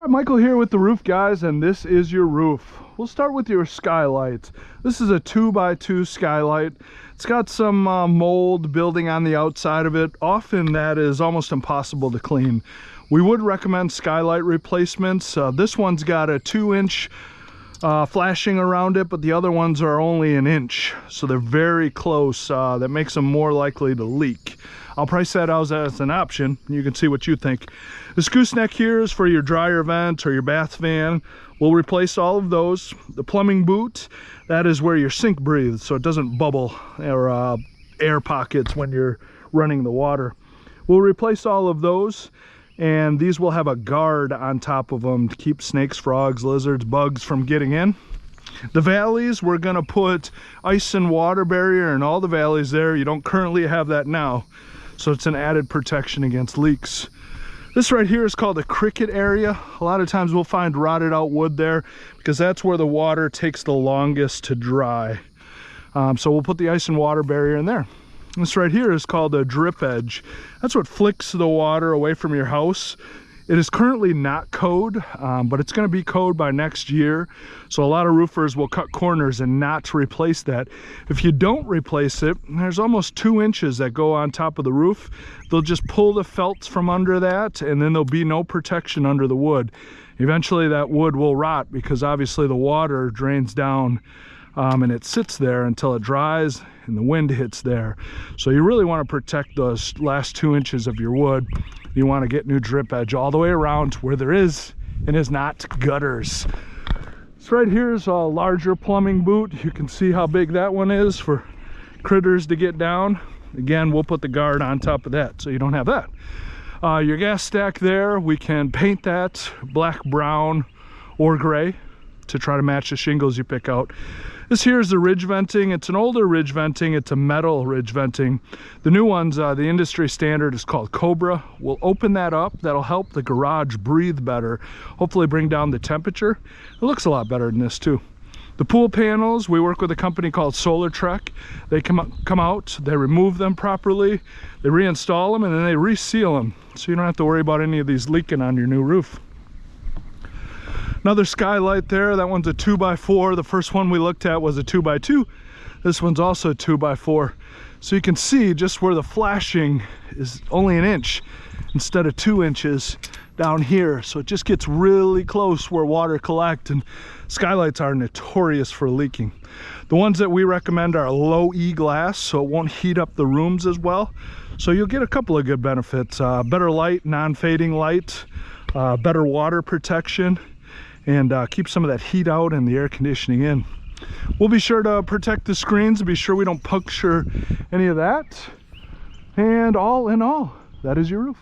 Michael here with the roof guys, and this is your roof. We'll start with your skylight. This is a 2x2 skylight. It's got some mold building on the outside of it. Often that is almost impossible to clean. We would recommend skylight replacements. This one's got a 2-inch flashing around it, but the other ones are only an inch, so they're very close. That makes them more likely to leak. I'll price that out as an option. You can see what you think. This gooseneck here is for your dryer vent or your bath fan. We'll replace all of those. The plumbing boot, that is where your sink breathes, so it doesn't bubble or air pockets when you're running the water. We'll replace all of those, and these will have a guard on top of them to keep snakes, frogs, lizards, bugs from getting in. The valleys, we're gonna put ice and water barrier in all the valleys there. You don't currently have that now, so it's an added protection against leaks. This right here is called the cricket area. A lot of times we'll find rotted out wood there because that's where the water takes the longest to dry. So we'll put the ice and water barrier in there. This right here is called a drip edge. That's what flicks the water away from your house. It is currently not code, but it's going to be code by next year. So a lot of roofers will cut corners and not replace that. If you don't replace it, there's almost 2 inches that go on top of the roof. They'll just pull the felts from under that, and then there'll be no protection under the wood. Eventually that wood will rot because obviously the water drains down and it sits there until it dries and the wind hits there. So you really want to protect those last 2 inches of your wood. You want to get new drip edge all the way around where there is and is not gutters. So right here is a larger plumbing boot. You can see how big that one is for critters to get down. Again, we'll put the guard on top of that so you don't have that. Your gas stack there, we can paint that black, brown, or gray to try to match the shingles you pick out. This here is the ridge venting. It's an older ridge venting. It's a metal ridge venting. The new ones, the industry standard is called Cobra. We'll open that up. That'll help the garage breathe better, hopefully bring down the temperature. It looks a lot better than this too. The pool panels, we work with a company called Solar Trek. They come out, they remove them properly, they reinstall them, and then they reseal them. So you don't have to worry about any of these leaking on your new roof. Another skylight there, that one's a 2x4. The first one we looked at was a 2x2. This one's also a 2x4. So you can see just where the flashing is only an inch instead of 2 inches down here. So it just gets really close where water collects, and skylights are notorious for leaking. The ones that we recommend are low E glass, so it won't heat up the rooms as well. So you'll get a couple of good benefits. Better light, non-fading light, better water protection, and keep some of that heat out and the air conditioning in. We'll be sure to protect the screens to be sure we don't puncture any of that. And all in all, that is your roof.